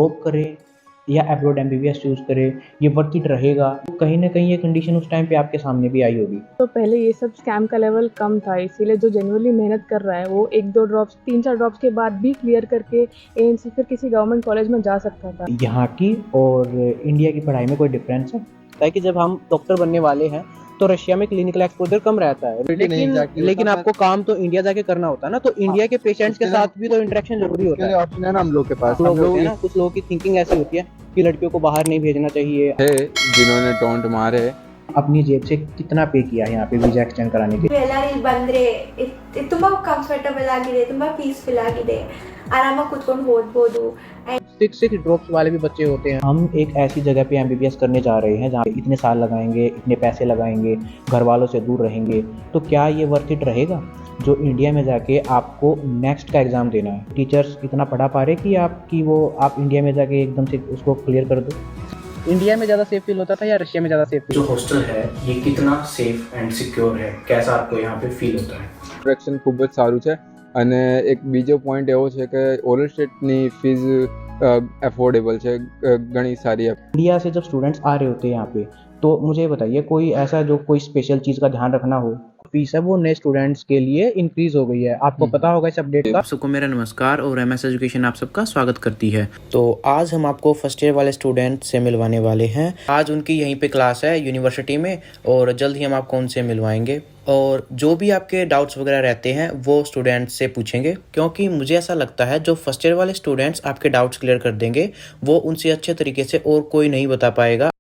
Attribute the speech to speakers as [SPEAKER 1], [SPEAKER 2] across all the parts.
[SPEAKER 1] Drop करें या abroad MBBS choose करें, ये वर्थ इट रहेगा? तो कहीं न कहीं ये कंडीशन उस टाइम पे आपके सामने भी आई होगी।
[SPEAKER 2] तो पहले ये सब स्कैम का लेवल कम था, इसीलिए जो जेन्युइनली मेहनत कर रहा है वो 1-2 ड्रॉप्स 3-4 ड्रॉप्स के बाद भी क्लियर करके एएनसी फिर किसी गवर्नमेंट कॉलेज में जा सकता था।
[SPEAKER 1] यहाँ की और इंडिया की पढ़ाई में कोई डिफरेंस है कि जब हम डॉक्टर बनने वाले हैं तो रशिया में क्लिनिकल एक्सपोजर कम रहता है, लेकिन आपको काम तो इंडिया जाके करना होता है ना, तो इंडिया के पेशेंट्स के साथ भी तो इंटरेक्शन जरूरी होता है।
[SPEAKER 3] ऑप्शन है ना हम लोग के पास।
[SPEAKER 1] लोग होते हैं ना, कुछ लोगों की थिंकिंग ऐसी होती है कि लड़कियों को बाहर नहीं भेजना चाहिए।
[SPEAKER 3] जिन्होंने टोंट मारे
[SPEAKER 1] अपनी जेब से कितना पे किया है यहाँ पे वीजा एक्सटेंड कराने के लिए?
[SPEAKER 4] ಎಲ್ಲರೂ ಬಂದ್ರೆ ತುಂಬಾ ಕಂಫರ್ಟಬಲ್ ಆಗಿದೆ, ತುಂಬಾ ಪೀಸ್ಫುಲ್ ಆಗಿದೆ, ಆರಾಮಾಗಿ ಕೂತ್ಕೊಂಡು ಓದಬಹುದು।
[SPEAKER 1] 6 ड्रॉप्स वाले भी बच्चे होते हैं। हम एक ऐसी जगह पे एमबीबीएस करने जा रहे हैं जहाँ पे इतने साल लगाएंगे, इतने पैसे लगाएंगे, घर वालों से दूर रहेंगे, तो क्या ये वर्थ इट रहेगा? जो इंडिया में जाके आपको नेक्स्ट का एग्ज़ाम देना है, टीचर्स इतना पढ़ा पा रहे कि आप इंडिया में जाके एकदम से उसको क्लियर कर दो। इंडिया में ज़्यादा सेफ फील होता था या रशिया में ज़्यादा सेफ फील?
[SPEAKER 5] जो हॉस्टल है ये कितना सेफ एंड सिक्योर है, कैसा आपको यहाँ पे फील होता है?
[SPEAKER 3] ઇન્ટ્રેક્શન ખૂબ જ સારું છે અને એક બીજો પોઈન્ટ એવો છે કે ઓરલ સ્ટેટની ફીસ એફોર્डेबल છે ઘણી સારી है।
[SPEAKER 1] इंडिया से जब स्टूडेंट्स आ रहे होते हैं यहाँ पे, तो मुझे बताइए कोई ऐसा जो कोई स्पेशल चीज़ का ध्यान रखना हो? फीस है वो नए स्टूडेंट्स के लिए इंक्रीज हो गई है, आपको पता होगा इस अपडेट का।
[SPEAKER 6] आप सबको मेरा नमस्कार और एमएस एजुकेशन आप सबका स्वागत करती है। तो आज हम आपको फर्स्ट ईयर वाले स्टूडेंट से मिलवाने वाले हैं। आज उनकी यहीं पे क्लास है यूनिवर्सिटी में और जल्द ही हम आपको उनसे मिलवाएंगे और जो भी आपके डाउट्स वगैरह रहते हैं वो स्टूडेंट्स से पूछेंगे, क्योंकि मुझे ऐसा लगता है जो फर्स्ट ईयर वाले स्टूडेंट्स आपके डाउट्स क्लियर कर देंगे वो उनसे अच्छे तरीके से और कोई नहीं बता पाएगा।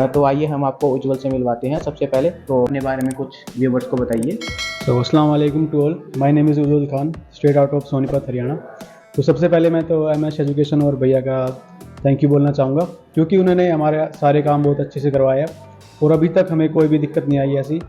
[SPEAKER 1] तो आइए हम आपको उज्जवल से मिलवाते हैं। सबसे पहले तो अपने बारे में कुछ व्यूवर्स को बताइए।
[SPEAKER 7] तो अस्सलाम वालेकुम to all, my name is Ujjwal Khan, straight out of Sonipat Haryana. तो सबसे पहले मैं तो एमएस एजुकेशन और भैया का थैंक यू बोलना चाहूँगा, क्योंकि उन्होंने हमारे सारे काम बहुत अच्छे से करवाया और अभी तक हमें कोई भी दिक्कत नहीं आई ऐसी।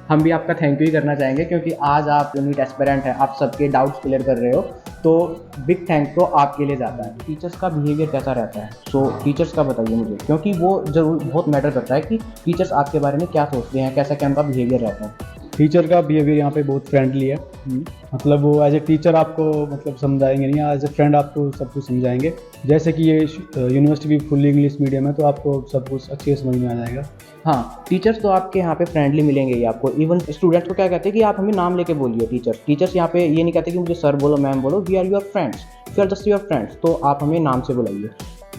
[SPEAKER 1] हम भी आपका थैंक यू ही करना चाहेंगे, क्योंकि आज आप यूनिट एस्पिरेंट हैं, आप सबके डाउट्स क्लियर कर रहे हो, तो बिग थैंक तो आपके लिए जाता है। टीचर्स का बिहेवियर कैसा रहता है? सो टीचर्स का बताइए मुझे, क्योंकि वो जरूर बहुत मैटर करता है कि टीचर्स आपके बारे में क्या सोचते हैं, कैसा क्या उनका बिहेवियर रहता है।
[SPEAKER 7] टीचर का बिहेवियर यहाँ पे बहुत फ्रेंडली है, मतलब वो एज ए टीचर आपको मतलब समझाएंगे नहीं, एज ए फ्रेंड आपको सब कुछ समझाएंगे। जैसे कि ये यूनिवर्सिटी भी फुल इंग्लिश मीडियम है तो आपको सब कुछ अच्छे से समझ में आ जाएगा।
[SPEAKER 1] हाँ, टीचर्स तो आपके यहाँ पे फ्रेंडली मिलेंगे ही आपको। इवन स्टूडेंट्स को क्या कहते हैं कि आप हमें नाम लेके बोलिए टीचर्स यहाँ पे ये नहीं कहते कि मुझे सर बोलो मैम बोलो, we are your friends, we are just your friends, तो आप हमें नाम से बुलाइए।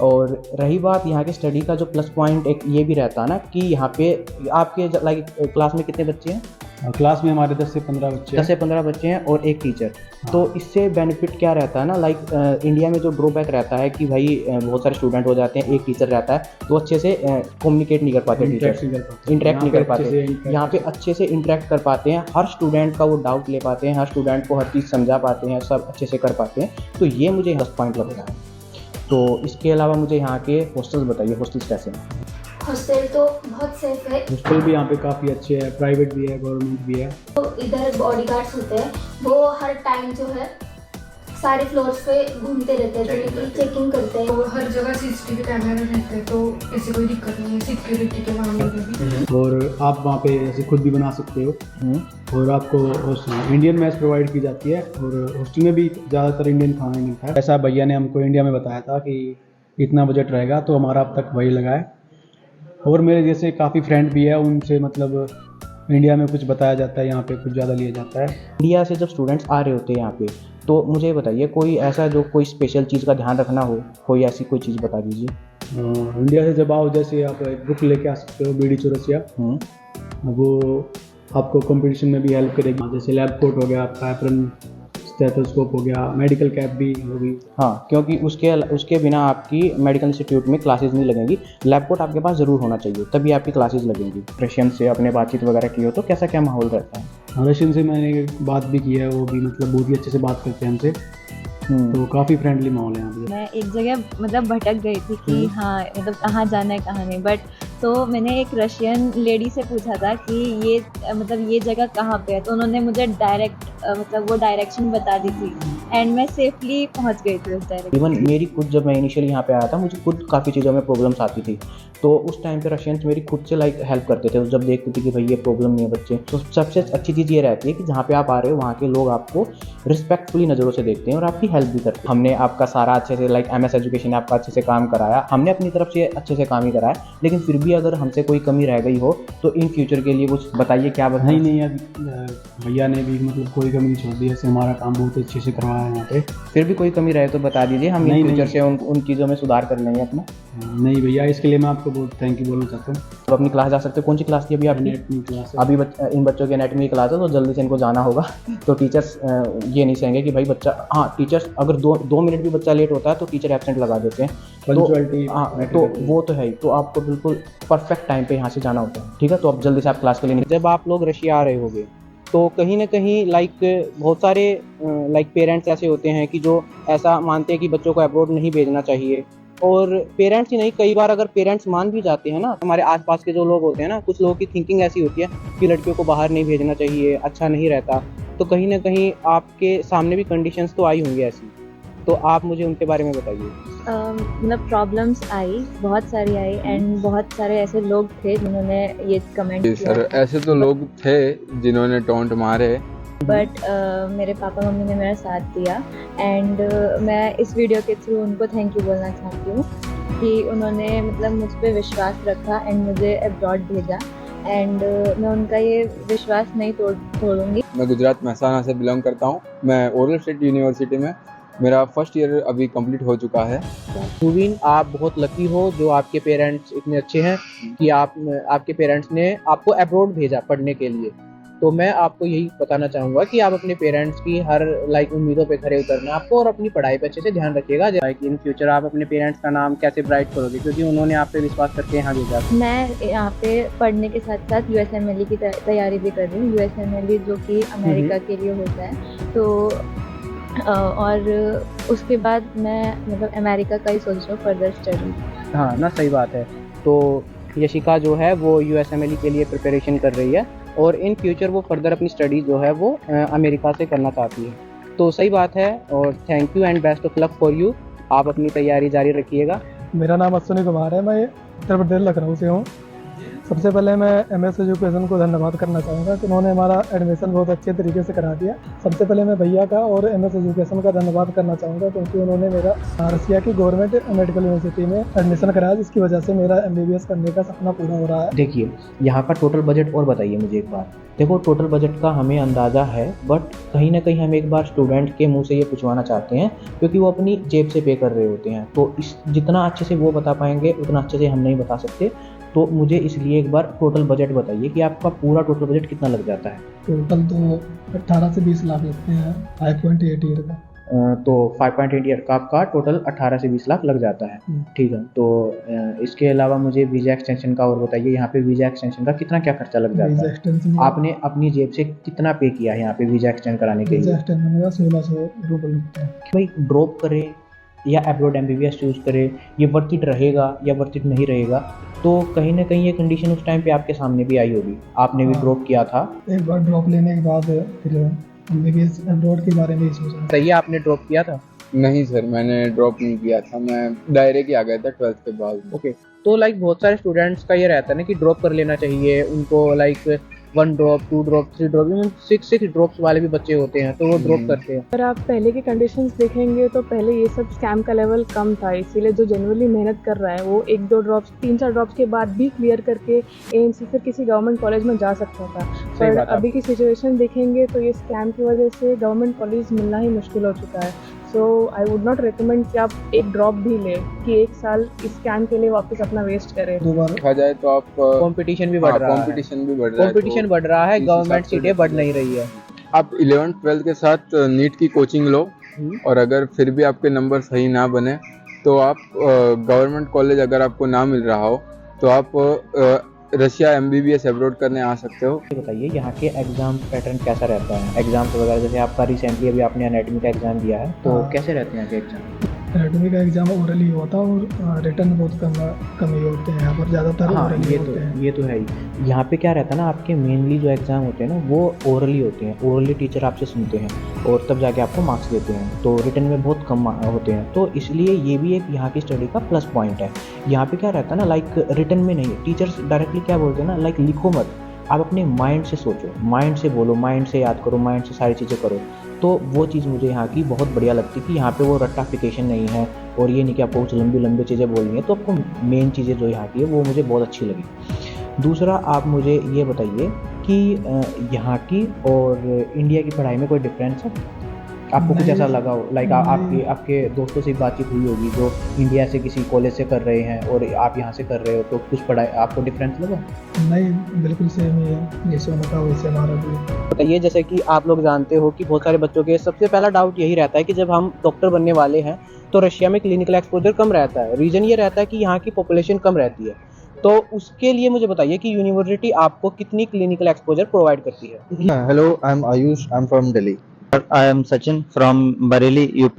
[SPEAKER 1] और रही बात यहाँ के स्टडी का, जो प्लस पॉइंट एक ये भी रहता है ना कि यहाँ पे आपके लाइक क्लास में कितने बच्चे हैं?
[SPEAKER 7] क्लास में हमारे 10 से 15 बच्चे
[SPEAKER 1] 10 से 15 बच्चे हैं और एक टीचर। तो इससे बेनिफिट क्या रहता है ना, लाइक इंडिया में जो ड्रॉबैक रहता है कि भाई बहुत सारे स्टूडेंट हो जाते हैं, एक टीचर रहता है तो अच्छे से कम्युनिकेट नहीं कर पाते, टीचर्स इंटरेक्ट नहीं कर पाते। यहाँ पे अच्छे से इंटरेक्ट कर पाते हैं, हर स्टूडेंट का वो डाउट ले पाते हैं, हर स्टूडेंट को हर चीज़ समझा पाते हैं, सब अच्छे से कर पाते हैं। तो ये मुझे प्लस पॉइंट लगता है। तो इसके अलावा मुझे यहाँ के हॉस्टल्स बताइए, हॉस्टल्स कैसे हैं?
[SPEAKER 4] हॉस्टल तो बहुत सेफ है।
[SPEAKER 7] हॉस्टल भी यहाँ पे काफ़ी अच्छे है, प्राइवेट भी है, गवर्नमेंट भी है।
[SPEAKER 4] तो इधर बॉडीगार्ड्स होते हैं, वो हर टाइम जो है सारे फ्लोर्स पे घूमते रहते हैं, जो कि चेकिंग करते हैं।
[SPEAKER 8] तो हर जगह सीसीटीवी कैमरे रहते हैं, तो ऐसी कोई दिक्कत नहीं है सिक्योरिटी के मामले में भी।
[SPEAKER 7] और आप वहाँ पे ऐसे खुद भी बना सकते हो और आपको इंडियन मैस प्रोवाइड की जाती है और हॉस्टल में भी ज़्यादातर इंडियन खाना ही मिलता है। ऐसा भैया ने हमको इंडिया में बताया था कि इतना बजट रहेगा, तो हमारा अब तक वही लगा है। और मेरे जैसे काफ़ी फ्रेंड भी है, उनसे मतलब इंडिया में कुछ बताया जाता है, यहाँ पे कुछ ज़्यादा लिया जाता है।
[SPEAKER 1] इंडिया से जब स्टूडेंट्स आ रहे होते हैं यहाँ पे, तो मुझे बताइए कोई ऐसा जो कोई स्पेशल चीज़ का ध्यान रखना हो, कोई ऐसी कोई चीज़ बता दीजिए।
[SPEAKER 7] इंडिया से जब आओ, जैसे आप एक बुक लेके आ सकते हो, बीडी चौरसिया, वो आपको कंपटीशन में भी हेल्प करेगी। जैसे लैब कोट हो गया आपका, एप्रन स्टेथोस्कोप हो गया, मेडिकल कैप भी होगी।
[SPEAKER 1] हाँ, क्योंकि उसके बिना आपकी मेडिकल इंस्टीट्यूट में क्लासेस नहीं लगेंगी। लैब कोट आपके पास ज़रूर होना चाहिए, तभी आपकी क्लासेस लगेंगी। रशियन से अपने बातचीत वगैरह की हो तो कैसा क्या माहौल रहता है?
[SPEAKER 7] रशियन से मैंने बात भी की है, वो भी मतलब बहुत ही अच्छे से बात करते हैं हमसे। तो काफ़ी फ्रेंडली माहौल है यहाँ पे।
[SPEAKER 9] मैं एक जगह मतलब भटक गई थी कि हाँ मतलब कहाँ जाना है कहाँ नहीं, बट तो मैंने एक रशियन लेडी से पूछा था कि ये मतलब ये जगह कहाँ पे है, तो उन्होंने मुझे डायरेक्ट मतलब वो डायरेक्शन बता दी थी एंड मैं सेफली पहुँच गई थी उस डायरेक्शन।
[SPEAKER 1] इवन मेरी खुद जब मैं इनिशियली यहाँ पे आया था, मुझे खुद काफ़ी चीज़ों में प्रॉब्लम्स आती थी, तो उस टाइम पे रशियंस मेरी खुद से लाइक हेल्प करते थे। जब देखते थे कि भाई ये प्रॉब्लम नहीं है बच्चे, तो सबसे अच्छी चीज़ ये रहती है कि जहाँ पे आप आ रहे हो वहाँ के लोग आपको रिस्पेक्टफुली नज़रों से देखते हैं और आपकी हेल्प भी करते हैं। हमने आपका सारा अच्छे से लाइक MS एजुकेशन ने आपका अच्छे से काम कराया, हमने अपनी तरफ से अच्छे से काम ही कराया, लेकिन फिर भी अगर हमसे कोई कमी रह गई हो तो इन फ्यूचर के लिए कुछ बताइए, क्या बताइए।
[SPEAKER 7] नहीं अभी भैया ने भी मतलब कोई कमी नहीं छोड़ दी, ऐसे हमारा काम बहुत अच्छे से करवाया है यहाँ पे।
[SPEAKER 1] फिर भी कोई कमी रहे तो बता दीजिए, हम इन फ्यूचर से उन चीज़ों में सुधार कर लेंगे अपना।
[SPEAKER 7] नहीं भैया, इसके लिए मैं आपको बहुत थैंक यू बोलना चाहता हूँ।
[SPEAKER 1] तो अपनी क्लास जा सकते हो। कौन सी क्लास थी अभी आपकी?
[SPEAKER 7] एनाटॉमी क्लास है।
[SPEAKER 1] अभी इन बच्चों की एनाटॉमी की क्लास है, तो जल्दी से इनको जाना होगा। तो टीचर्स ये नहीं कहेंगे कि भाई बच्चा, हाँ टीचर्स अगर 2 मिनट भी बच्चा लेट होता है तो टीचर एब्सेंट लगा देते हैं।
[SPEAKER 7] पंक्चुअलिटी
[SPEAKER 1] हाँ, तो वो तो है ही, तो आपको बिल्कुल परफेक्ट टाइम पे यहाँ से जाना होता है, ठीक है। तो अब जल्दी से आप क्लास के लिए जब आप लोग रशिया आ रहे होगे तो कहीं ना कहीं लाइक बहुत सारे लाइक पेरेंट्स ऐसे होते हैं कि जो ऐसा मानते हैं कि बच्चों को अब्रॉड नहीं भेजना चाहिए। और पेरेंट्स ही नहीं, कई बार अगर पेरेंट्स मान भी जाते हैं ना, हमारे आसपास के जो लोग होते हैं ना, कुछ लोगों की थिंकिंग ऐसी होती है कि लड़कियों को बाहर नहीं भेजना चाहिए, अच्छा नहीं रहता। तो कहीं ना कहीं आपके सामने भी कंडीशंस तो आई होंगी ऐसी, तो आप मुझे उनके बारे में बताइए।
[SPEAKER 9] मतलब प्रॉब्लम्स आई, बहुत सारी आई एंड बहुत सारे ऐसे लोग थे जिन्होंने ये कमेंट किया।
[SPEAKER 3] सर ऐसे तो लोग थे जिन्होंने टोंट मारे,
[SPEAKER 9] बट मेरे पापा मम्मी ने मेरा साथ दिया एंड मैं इस वीडियो के थ्रू उनको थैंक यू बोलना चाहती हूँ कि उन्होंने मतलब मुझ पर विश्वास रखा एंड मुझे अब्रॉड भेजा एंड मैं उनका ये विश्वास नहीं तोड़ूंगी।
[SPEAKER 3] मैं गुजरात महसाना से बिलोंग करता हूँ। मैं ओरल स्टेट यूनिवर्सिटी में मेरा फर्स्ट ईयर अभी कंप्लीट हो चुका है।
[SPEAKER 1] सुवीन, आप बहुत लकी हो जो आपके पेरेंट्स इतने अच्छे हैं कि आपके पेरेंट्स ने आपको अब्रॉड भेजा पढ़ने के लिए। तो मैं आपको यही बताना चाहूँगा कि आप अपने पेरेंट्स की हर लाइक उम्मीदों पे खरे उतरना आपको और अपनी पढ़ाई पे अच्छे से ध्यान रखिएगा। लाइक इन फ्यूचर आप अपने पेरेंट्स का नाम कैसे ब्राइट करोगे, क्योंकि उन्होंने आप पे विश्वास करके यहाँ भेजा।
[SPEAKER 9] मैं यहाँ पे पढ़ने के साथ साथ USMLE की तैयारी भी कर रही हूँ। USMLE जो कि अमेरिका के लिए होता है, तो और उसके बाद मैं मतलब अमेरिका का ही सोच रहा हूँ फर्दर स्टडी।
[SPEAKER 1] हाँ ना, सही बात है। तो यशिका जो है वो USMLE के लिए प्रिपरेशन कर रही है और इन फ्यूचर वो फर्दर अपनी स्टडी जो है वो अमेरिका से करना चाहती है। तो सही बात है और thank you and best of luck for you. आप अपनी तैयारी जारी रखिएगा।
[SPEAKER 10] मेरा नाम अश्विनी कुमार है, मैं उत्तर प्रदेश लखनऊ से हूँ। सबसे पहले मैं MS एजुकेशन को धन्यवाद करना चाहूँगा कि उन्होंने हमारा एडमिशन बहुत अच्छे तरीके से करा दिया। सबसे पहले मैं भैया का और MS एजुकेशन का धन्यवाद करना चाहूँगा क्योंकि उन्होंने मेरा रशिया की गवर्नमेंट मेडिकल यूनिवर्सिटी में एडमिशन कराया, जिसकी वजह से मेरा MBBS करने का सपना पूरा हो रहा है।
[SPEAKER 1] देखिए, यहाँ का टोटल बजट और बताइए मुझे एक बार। देखो, टोटल बजट का हमें अंदाज़ा है, बट कहीं ना कहीं हम एक बार स्टूडेंट के मुंह से ये पूछवाना चाहते हैं क्योंकि वो अपनी जेब से पे कर रहे होते हैं। तो जितना अच्छे से वो बता पाएंगे उतना अच्छे से हम नहीं बता सकते। तो मुझे इसलिए एक बार टोटल बजट बताइए कि आपका पूरा टोटल बजट कितना लग जाता है।
[SPEAKER 10] टोटल तो 18 से 20 लाख लगते हैं 5.8 ईयर का।
[SPEAKER 1] तो 5.8 ईयर का आपका टोटल 18 से 20 लाख लग जाता है, ठीक है। तो इसके अलावा मुझे वीज़ा एक्सटेंशन का और बताइए, यहाँ पे वीज़ा एक्सटेंशन का कितना क्या खर्चा लग जाता है? आपने अपनी जेब से कितना पे किया है यहाँ पे वीज़ा एक्सटेंड कराने के लिए?
[SPEAKER 10] वीज़ा एक्सटेंशन मेरा 1600 रुपये लगता है।
[SPEAKER 1] भाई ड्रॉप करें या अब्रॉड MBBS चूज़ करें, ये वर्थ इट रहेगा या वर्थ इट नहीं रहेगा? तो कहीं ना कहीं ये कंडीशन उस टाइम पे आपके सामने भी आई होगी, आपने भी ड्रॉप किया था।
[SPEAKER 10] एक बार ड्रॉप लेने के बाद फिर MBBS अब्रॉड के बारे में सोचा।
[SPEAKER 1] सही है, आपने ड्रॉप किया था?
[SPEAKER 3] नहीं सर, मैंने ड्रॉप नहीं किया था, मैं डायरेक्ट ही आ गया था 12th के बाद।
[SPEAKER 1] ओके, तो लाइक बहुत सारे स्टूडेंट्स का ये रहता है ना कि ड्रॉप कर लेना चाहिए उनको, like 1 drop 2 drop 3 drop, even 6 drops वाले भी बच्चे होते हैं, तो वो ड्रॉप करते हैं।
[SPEAKER 2] अगर आप पहले के कंडीशंस देखेंगे तो पहले ये सब स्कैम का लेवल कम था, इसीलिए जो जेन्युइनली मेहनत कर रहा है वो 1-2 ड्रॉप्स 3-4 ड्रॉप्स के बाद भी क्लियर करके AMC फिर किसी गवर्नमेंट कॉलेज में जा सकता था। पर अभी की सिचुएशन देखेंगे तो ये स्कैम की वजह से गवर्नमेंट कॉलेज मिलना ही मुश्किल हो चुका है। सो आई वुड नॉट रिकमेंड कि आप एक ड्रॉप भी लें कि 1 साल इस स्कैम के लिए वापस अपना वेस्ट करें।
[SPEAKER 3] देखा जाए तो आप
[SPEAKER 1] कंपटीशन भी बढ़ रहा है, कंपटीशन बढ़ रहा है, गवर्नमेंट सीटें बढ़ नहीं रही है।
[SPEAKER 3] आप 11th 12th के साथ नीट की कोचिंग लो और अगर फिर भी आपके नंबर सही ना बने तो आप गवर्नमेंट कॉलेज अगर आपको ना मिल रहा हो तो आप रशिया MBBS अब्रॉड करने आ सकते हो।
[SPEAKER 1] ये बताइए यहाँ के एग्जाम पैटर्न कैसा रहता है, एग्जाम्स वगैरह, जैसे आपका रिसेंटली अभी आपने एनाटॉमी का एग्जाम दिया है, तो कैसे रहते हैं यहाँ के एग्जाम?
[SPEAKER 10] एनाटॉमी का एग्जाम ओरली होता है और रिटर्न बहुत कम ही होते हैं यहाँ पर, ज़्यादातर
[SPEAKER 1] हाँ,
[SPEAKER 10] ओरली होते हैं।
[SPEAKER 1] ये तो है ही। यहाँ पे क्या रहता है ना, आपके मेनली जो एग्ज़ाम होते हैं ना वो ओरली होते हैं, ओरली टीचर आपसे सुनते हैं और तब जाके आपको मार्क्स देते हैं, तो रिटर्न में बहुत कम होते हैं, तो इसलिए ये भी एक यहाँ की स्टडी का प्लस पॉइंट है। यहाँ पे क्या रहता है ना, लाइक रिटर्न में नहीं, टीचर्स डायरेक्टली क्या बोलते हैं ना, लाइक लिखो मत, आप अपने माइंड से सोचो, माइंड से बोलो, माइंड से याद करो, माइंड से सारी चीज़ें करो। तो वो चीज़ मुझे यहाँ की बहुत बढ़िया लगती है कि यहाँ पे वो रट्टाफिकेशन नहीं है और ये नहीं कि आपको कुछ लंबी लंबी चीज़ें बोलनी है, तो आपको मेन चीज़ें जो यहाँ की है वो मुझे बहुत अच्छी लगी। दूसरा, आप मुझे ये बताइए कि यहाँ की और इंडिया की पढ़ाई में कोई डिफरेंस है? आपको कुछ ऐसा लगा हो, लाइक आपके दोस्तों से बातचीत हुई होगी जो इंडिया से किसी कॉलेज से कर रहे हैं और आप यहाँ से कर रहे हो, तो कुछ पढ़ाई आपको डिफरेंस लगा?
[SPEAKER 10] नहीं, बिल्कुल सेम ही है, जैसे उन्होंने कहा वैसे हमारा भी।
[SPEAKER 1] बताइए, जैसे कि आप लोग जानते हो कि बहुत सारे बच्चों के सबसे पहला डाउट यही रहता है कि जब हम डॉक्टर बनने वाले हैं तो रशिया में क्लिनिकल एक्सपोजर कम रहता है। रीज़न ये रहता है कि यहाँ की पॉपुलेशन कम रहती है, तो उसके लिए मुझे बताइए कि यूनिवर्सिटी आपको कितनी क्लिनिकल एक्सपोजर प्रोवाइड करती है?
[SPEAKER 11] Hello, I'm Ayush. I'm from Delhi. I am Sachin from Bareilly, UP.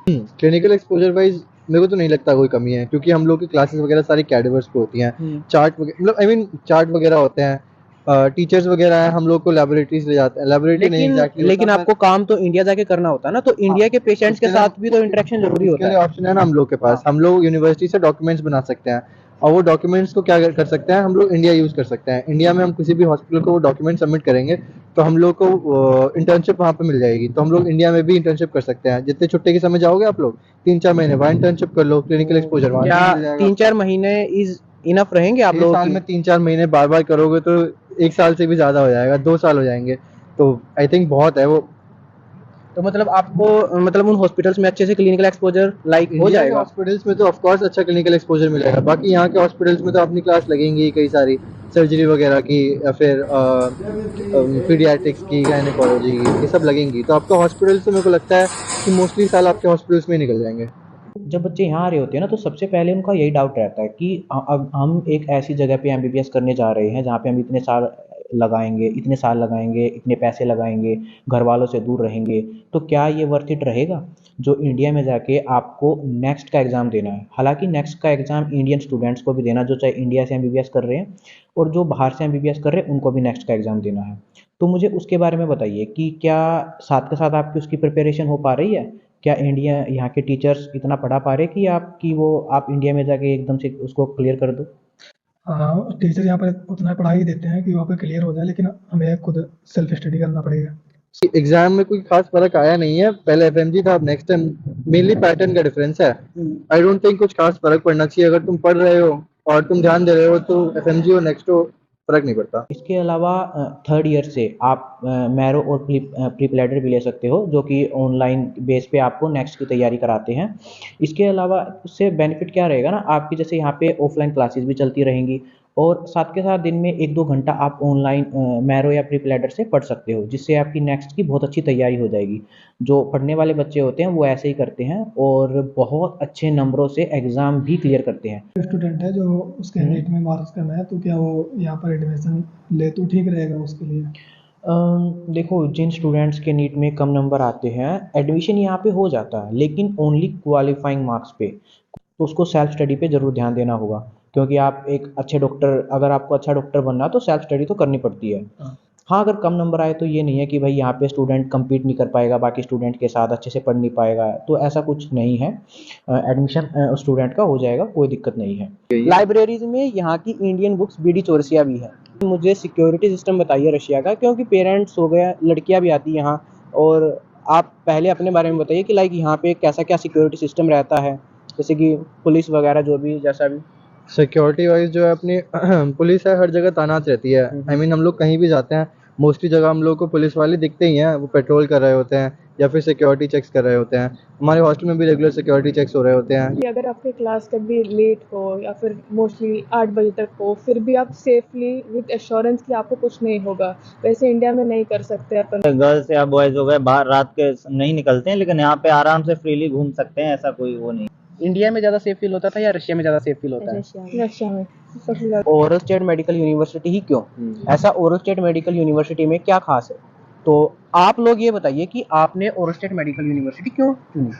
[SPEAKER 12] Clinical exposure wise मेरे को तो नहीं लगता कोई कमी है, क्योंकि हम लोग की क्लासेस वगैरह सारी कैडवर्स पे होती हैं, चार्ट मतलब चार्ट वगैरह होते हैं, टीचर्स वगैरह हैं, हम लोग को लैबोरेटरीज ले जाते हैं, लैबोरेटरी नहीं एग्जैक्टली,
[SPEAKER 1] लेकिन आपको काम तो इंडिया जाके करना होता है ना, तो इंडिया के पेशेंट्स के साथ भी तो इंटरेक्शन जरूरी होता है।
[SPEAKER 12] ऑप्शन है ना हम लोग के पास, हम लोग यूनिवर्सिटी से डॉक्यूमेंट्स बना सकते हैं और वो डॉक्यूमेंट्स को क्या कर सकते हैं, हम लोग इंडिया यूज़ कर सकते हैं। इंडिया में हम किसी भी हॉस्पिटल को वो डॉक्यूमेंट सबमिट करेंगे तो हम लोग को इंटर्नशिप वहाँ पे मिल जाएगी, तो हम लोग इंडिया में भी इंटर्नशिप कर सकते हैं। जितने छुट्टे के समय जाओगे आप लोग 3-4 महीने वहाँ इंटर्नशिप कर लो, क्लिनिकल एक्सपोजर वहाँ।
[SPEAKER 1] क्या 3-4 महीने इज इनफ रहेंगे आप लोग?
[SPEAKER 12] साल में 3-4 महीने बार बार करोगे तो 1 साल से भी ज़्यादा हो जाएगा, 2 साल हो जाएंगे, तो आई थिंक बहुत है वो।
[SPEAKER 1] तो मतलब आपको मतलब उन हॉस्पिटल्स में अच्छे से क्लिनिकल एक्सपोजर लाइक हो जाएगा?
[SPEAKER 12] हॉस्पिटल्स में तो ऑफ कोर्स अच्छा क्लिनिकल एक्सपोजर मिलेगा, बाकी यहाँ के हॉस्पिटल्स में तो अपनी क्लास लगेंगी कई सारी, सर्जरी वगैरह की या फिर पीडियाट्रिक्स की, गायनेकोलॉजी की, ये सब लगेंगी, तो आपका हॉस्पिटल से मेरे को लगता है कि मोस्टली साल आपके हॉस्पिटल्स में निकल जाएंगे।
[SPEAKER 1] जब बच्चे यहाँ आ रहे होते हैं ना, तो सबसे पहले उनका यही डाउट रहता है कि अब हम एक ऐसी जगह पे MBBS करने जा रहे हैं जहाँ पे हम इतने साल लगाएंगे, इतने पैसे लगाएंगे, घर वालों से दूर रहेंगे, तो क्या ये वर्थ इट रहेगा जो इंडिया में जाके आपको नेक्स्ट का एग्ज़ाम देना है? हालांकि नेक्स्ट का एग्ज़ाम इंडियन स्टूडेंट्स को भी देना, जो चाहे इंडिया से MBBS कर रहे हैं और जो बाहर से MBBS कर रहे हैं उनको भी नेक्स्ट का एग्ज़ाम देना है। तो मुझे उसके बारे में बताइए कि क्या साथ के साथ आपकी उसकी प्रिपरेशन हो पा रही है? क्या इंडिया यहाँ के टीचर्स इतना पढ़ा पा रहे कि आप इंडिया में जाके एकदम से उसको क्लियर कर दो?
[SPEAKER 10] हाँ, टीचर यहाँ पर उतना पढ़ाई देते हैं कि वहाँ पर क्लियर हो जाए, लेकिन हमें खुद सेल्फ स्टडी करना पड़ेगा।
[SPEAKER 12] एग्जाम में कोई खास फर्क आया नहीं है, पहले FMG था, अब नेक्स्ट टाइम मेनली पैटर्न का डिफरेंस है। आई डोंट थिंक कुछ खास फर्क पड़ना चाहिए, अगर तुम पढ़ रहे हो और तुम ध्यान दे रहे हो तो FMG और नेक्स्ट हो फर्क नहीं पड़ता।
[SPEAKER 1] इसके अलावा 3rd ईयर से आप मैरो और प्रीप्लेडर भी ले सकते हो, जो कि ऑनलाइन बेस पे आपको नेक्स्ट की तैयारी कराते हैं। इसके अलावा उससे बेनिफिट क्या रहेगा ना, आपकी जैसे यहाँ पे ऑफलाइन क्लासेस भी चलती रहेंगी और साथ के साथ दिन में 1-2 घंटा आप ऑनलाइन मैरो या प्रीप्लेडर से पढ़ सकते हो, जिससे आपकी नेक्स्ट की बहुत अच्छी तैयारी हो जाएगी। जो पढ़ने वाले बच्चे होते हैं वो ऐसे ही करते हैं और बहुत अच्छे नंबरों से एग्ज़ाम भी क्लियर करते हैं।
[SPEAKER 10] स्टूडेंट है जो उसके नीट में मार्क्स कम है, तो क्या वो यहाँ पर एडमिशन ले तो ठीक रहेगा उसके लिए?
[SPEAKER 1] देखो, जिन स्टूडेंट्स के नीट में कम नंबर आते हैं एडमिशन यहाँ पे हो जाता है, लेकिन ओनली क्वालिफाइंग मार्क्स पे, तो उसको सेल्फ स्टडी पे ज़रूर ध्यान देना होगा, क्योंकि आप एक अच्छे डॉक्टर, अगर आपको अच्छा डॉक्टर बनना तो सेल्फ स्टडी तो करनी पड़ती है। हाँ, अगर कम नंबर आए तो ये नहीं है कि भाई यहाँ पे स्टूडेंट compete नहीं कर पाएगा बाकी स्टूडेंट के साथ, अच्छे से पढ़ नहीं पाएगा, तो ऐसा कुछ नहीं है। एडमिशन स्टूडेंट का हो जाएगा, कोई दिक्कत नहीं है। लाइब्रेरीज में यहाँ की इंडियन बुक्स BD चौरसिया भी है। मुझे सिक्योरिटी सिस्टम बताइए रशिया का, क्योंकि पेरेंट्स हो गए, लड़कियाँ भी आती हैं यहाँ, और आप पहले अपने बारे में बताइए कि लाइक यहाँ पे कैसा क्या सिक्योरिटी सिस्टम रहता है, जैसे कि पुलिस वगैरह जो भी जैसा भी।
[SPEAKER 12] सिक्योरिटी वाइज जो है अपनी पुलिस है, हर जगह तैनात रहती है। आई मीन हम लोग कहीं भी जाते हैं मोस्टली जगह हम लोग को पुलिस वाले दिखते ही हैं, वो पेट्रोल कर रहे होते हैं या फिर सिक्योरिटी चेक्स कर रहे होते हैं। हमारे हॉस्टल में भी रेगुलर सिक्योरिटी चेक्स हो रहे होते हैं।
[SPEAKER 2] कि अगर आपकी क्लास कभी लेट हो या फिर मोस्टली 8 बजे तक हो, फिर भी आप सेफली विद एश्योरेंस कि आपको कुछ नहीं होगा, वैसे इंडिया में नहीं कर सकते अपन।
[SPEAKER 11] गर्ल्स या बॉयज हो गए बाहर रात के नहीं निकलते हैं, लेकिन यहाँ पे आराम से फ्रीली घूम सकते हैं, ऐसा कोई वो नहीं।
[SPEAKER 1] इंडिया में ज़्यादा सेफ फील होता था या रशिया में ज़्यादा सेफ फील होता है?
[SPEAKER 2] रशिया में सबसे ज़्यादा।
[SPEAKER 1] ओरल स्टेट मेडिकल यूनिवर्सिटी ही क्यों? ऐसा ओरल स्टेट मेडिकल यूनिवर्सिटी में क्या खास है? तो आप लोग ये बताइए कि आपने ओरल स्टेट मेडिकल यूनिवर्सिटी क्यों चुनी?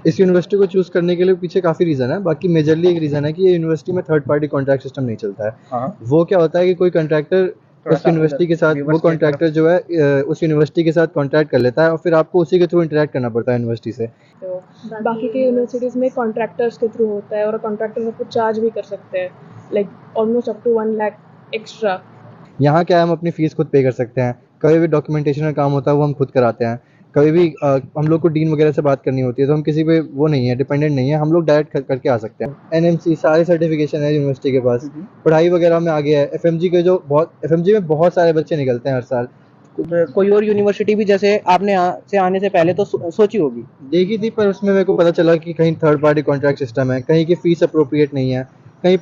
[SPEAKER 12] इस यूनिवर्सिटी को चूज़ करने के लिए पीछे काफ़ी रीज़न है, बाकी मेजरली एक रीज़न है कि ये यूनिवर्सिटी में थर्ड पार्टी कॉन्ट्रैक्ट सिस्टम नहीं चलता है। वो क्या होता है कि कोई कॉन्ट्रैक्टर उस यूनिवर्सिटी के साथ, वो कॉन्ट्रैक्टर जो है उस यूनिवर्सिटी के साथ कॉन्ट्रैक्ट कर लेता है और फिर आपको उसी के थ्रू इंटरेक्ट करना पड़ता है यूनिवर्सिटी से।
[SPEAKER 2] तो बाकी के यूनिवर्सिटीज़ में कॉन्ट्रैक्टर्स के थ्रू होता है और कॉन्ट्रैक्टर आपको चार्ज भी कर सकते हैं, like almost up to 1 lakh extra.
[SPEAKER 12] यहाँ क्या है, हम अपनी फ़ीस खुद पे कर सकते हैं, कभी भी डॉक्यूमेंटेशन का काम होता है वो हम खुद कराते हैं, कभी भी हम लोग को डीन वगैरह से बात करनी होती है तो हम किसी पे वो नहीं है, डिपेंडेंट नहीं है, हम लोग डायरेक्ट करके आ सकते हैं। एनएमसी सारे सर्टिफिकेशन है यूनिवर्सिटी के पास, पढ़ाई वगैरह में आगे है। एफएमजी में बहुत सारे बच्चे निकलते हैं हर साल।
[SPEAKER 1] कोई और यूनिवर्सिटी भी जैसे आपने यहाँ से आने से पहले तो सोची होगी?
[SPEAKER 12] देखी थी, पर उसमें मेरे को पता चला कि कहीं थर्ड पार्टी कॉन्ट्रैक्ट सिस्टम है, कहीं की फ़ीस अप्रोप्रिएट नहीं है, कहीं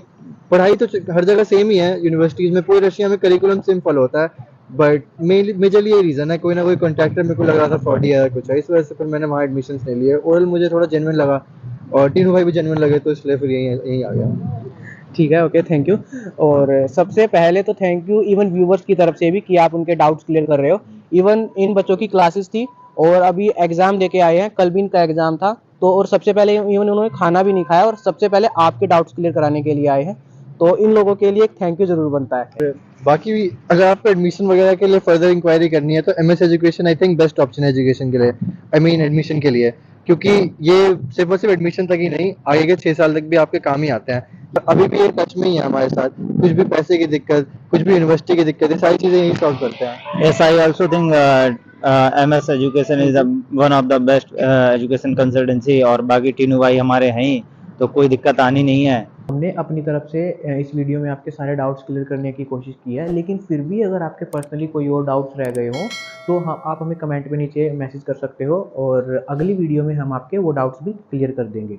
[SPEAKER 12] पढ़ाई तो हर जगह सेम ही है यूनिवर्सिटीज़ में, पूरे रशिया में करिकुलम सेम फॉलो होता है, बट मेजरली ये रीज़न है, कोई ना कोई कॉन्ट्रैक्टर मेरे को लग रहा था फ्रॉडी या कुछ है, इस वजह से फिर मैंने वहाँ एडमिशन ले लिए। ओरल मुझे थोड़ा जेन्युइन लगा और टीनू भाई भी जेन्युइन लगे, तो इसलिए फिर यहीं आ गया।
[SPEAKER 1] ठीक है, ओके, थैंक यू। और सबसे पहले तो थैंक यू इवन व्यूवर्स की तरफ से भी कि आप उनके डाउट्स क्लियर कर रहे हो। इवन इन बच्चों की क्लासेस थी और अभी एग्ज़ाम देके आए हैं, कल भी इनका एग्ज़ाम था, तो और सबसे पहले इवन उन्होंने खाना भी नहीं खाया और सबसे पहले आपके डाउट्स क्लियर कराने के लिए आए हैं, तो इन लोगों के लिए एक थैंक यू ज़रूर बनता है।
[SPEAKER 12] बाकी भी अगर आपको एडमिशन वगैरह के लिए फर्दर इंक्वायरी करनी है तो MS education I think best option है एजुकेशन के लिए, एडमिशन के लिए, क्योंकि ये सिर्फ और सिर्फ एडमिशन तक ही नहीं, आगे के 6 साल तक भी आपके काम ही आते हैं। तो अभी भी ये टच में ही है हमारे साथ, कुछ भी पैसे की दिक्कत, कुछ भी यूनिवर्सिटी की दिक्कत, ये सारी चीज़ें यही सॉल्व करते हैं।
[SPEAKER 11] Yes, I also think MS education is one of the best education consultancy, और बाकी टीनू भाई हमारे हैं ही, तो कोई दिक्कत आनी नहीं है।
[SPEAKER 1] हमने अपनी तरफ से इस वीडियो में आपके सारे डाउट्स क्लियर करने की कोशिश की है, लेकिन फिर भी अगर आपके पर्सनली कोई और डाउट्स रह गए हों तो आप हमें कमेंट में नीचे मैसेज कर सकते हो और अगली वीडियो में हम आपके वो डाउट्स भी क्लियर कर देंगे।